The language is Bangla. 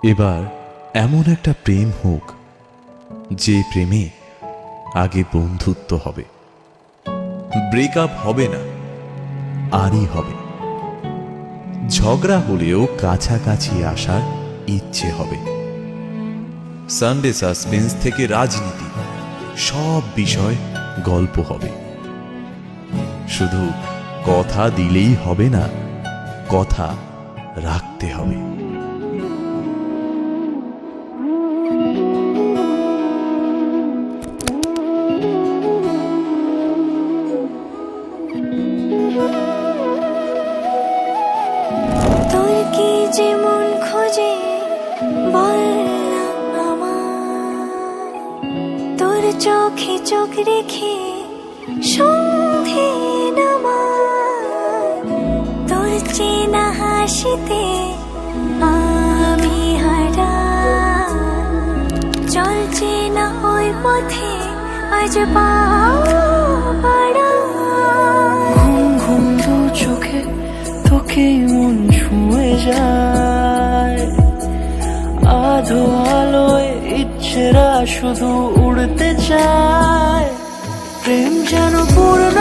এবার এমন একটা প্রেম হোক যে প্রেমে আগে বন্ধুত্ব হবে, ব্রেকআপ হবে না, আরই হবে। ঝগড়া হলেও কাছাকাছি আসার ইচ্ছে হবে। সানডে সাসপেন্স থেকে রাজনীতি, সব বিষয় গল্প হবে। শুধু কথা দিলেই হবে না, কথা রাখতে হবে। তোর কি যে মন খোঁজে বল না আমায়, তোর চোখে চোখ রেখে সন্ধে নামায়, তোর চেনা হাসিতে আমি হারাই, চল চেনা ওই পথে আজ পাড়া। ঘুম ঘুম দু চোখে তোকে মন ছুঁয়ে যায়, আধো আলোয় ইচ্ছেরা শুধু উড়তে চায়। প্রেম যেন পূর্ণ